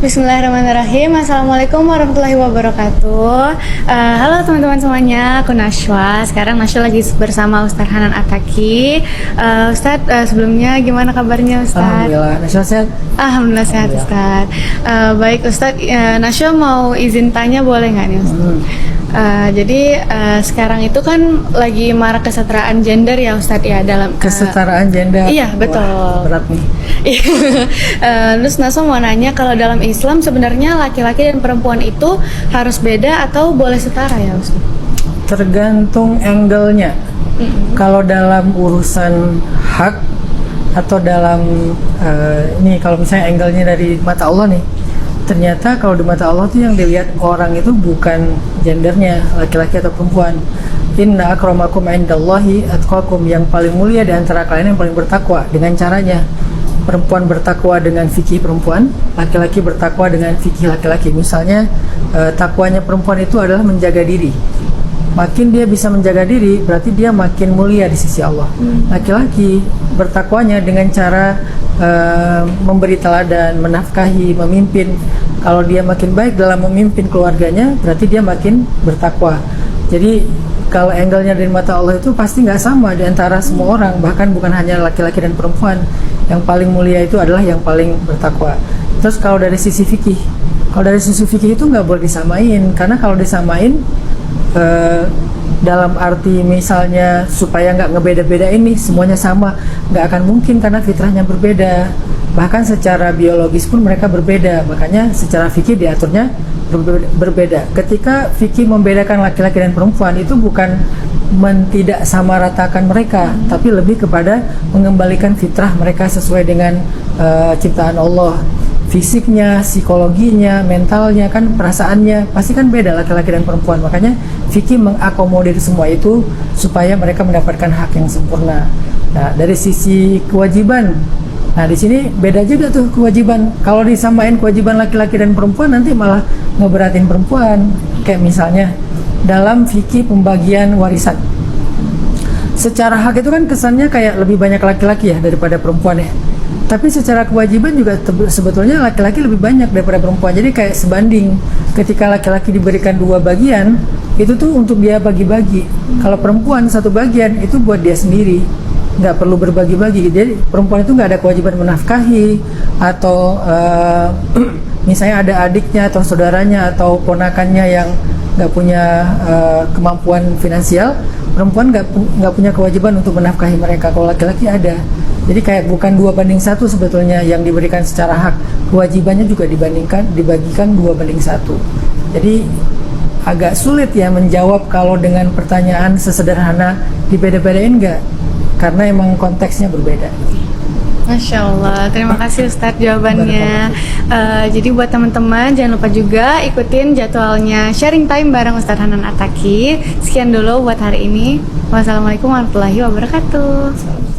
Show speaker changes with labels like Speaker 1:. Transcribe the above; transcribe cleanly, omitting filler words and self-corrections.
Speaker 1: Bismillahirrahmanirrahim. Assalamualaikum warahmatullahi wabarakatuh. Halo teman-teman semuanya, aku Nashwa. Sekarang Nashwa lagi bersama Ustadz Hanan Attaqi. Ustadz, sebelumnya gimana kabarnya Ustadz?
Speaker 2: Alhamdulillah, Nashwa sehat?
Speaker 1: Alhamdulillah sehat Ustadz. Baik Ustadz, Nashwa mau izin tanya boleh nggak nih Ustadz? Jadi sekarang itu kan lagi marak kesetaraan gender ya Ustadz ya dalam
Speaker 2: Kesetaraan gender.
Speaker 1: Iya betul.
Speaker 2: Wah, berat nih.
Speaker 1: Terus Nasa mau nanya, kalau dalam Islam sebenarnya laki-laki dan perempuan itu harus beda atau boleh setara ya Ustaz?
Speaker 2: Tergantung angle-nya. Kalau dalam urusan hak atau dalam ini kalau misalnya angle-nya dari mata Allah nih, ternyata kalau di mata Allah tuh yang dilihat orang itu bukan gendernya, laki-laki atau perempuan. Inna akramakum indallahi atqakum, yang paling mulia di antara kalian yang paling bertakwa. Dengan caranya, perempuan bertakwa dengan fikih perempuan, laki-laki bertakwa dengan fikih laki-laki. Misalnya takwanya perempuan itu adalah menjaga diri. Makin dia bisa menjaga diri, berarti dia makin mulia di sisi Allah. Laki-laki bertakwanya dengan cara memberi teladan, menafkahi, memimpin. Kalau dia makin baik dalam memimpin keluarganya, berarti dia makin bertakwa. Jadi kalau angle-nya dari mata Allah itu pasti nggak sama di antara semua orang, bahkan bukan hanya laki-laki dan perempuan. Yang paling mulia itu adalah yang paling bertakwa. Terus kalau dari sisi fikih, itu nggak boleh disamain, karena kalau disamain dalam arti misalnya supaya nggak ngebeda-beda ini semuanya sama, nggak akan mungkin karena fitrahnya berbeda. Bahkan secara biologis pun mereka berbeda, makanya secara fikih diaturnya berbeda. Ketika fikih membedakan laki-laki dan perempuan itu bukan tidak sama ratakan mereka, tapi lebih kepada mengembalikan fitrah mereka sesuai dengan ciptaan Allah. Fisiknya, psikologinya, mentalnya, kan perasaannya pasti kan beda laki-laki dan perempuan. Makanya fikih mengakomodir semua itu supaya mereka mendapatkan hak yang sempurna. Nah, dari sisi kewajiban, nah di sini beda juga tuh kewajiban. Kalau disamain kewajiban laki-laki dan perempuan nanti malah ngeberatin perempuan. Kayak misalnya dalam fikih pembagian warisan, secara hak itu kan kesannya kayak lebih banyak laki-laki ya daripada perempuan ya. Tapi secara kewajiban juga sebetulnya laki-laki lebih banyak daripada perempuan. Jadi kayak sebanding. Ketika laki-laki diberikan 2 bagian, itu tuh untuk dia bagi-bagi. Kalau perempuan 1 bagian itu buat dia sendiri, nggak perlu berbagi-bagi. Jadi perempuan itu nggak ada kewajiban menafkahi atau misalnya ada adiknya atau saudaranya atau ponakannya yang nggak punya kemampuan finansial, perempuan nggak punya kewajiban untuk menafkahi mereka. Kalau laki-laki ada. Jadi kayak bukan 2:1 sebetulnya yang diberikan secara hak, kewajibannya juga dibagikan 2:1. Jadi agak sulit ya menjawab kalau dengan pertanyaan sesederhana dibeda-bedain nggak, karena emang konteksnya berbeda.
Speaker 1: Masya Allah, terima kasih Ustadz jawabannya. Jadi buat teman-teman jangan lupa juga ikutin jadwalnya sharing time bareng Ustadz Hanan Attaqi. Sekian dulu buat hari ini. Wassalamualaikum warahmatullahi wabarakatuh.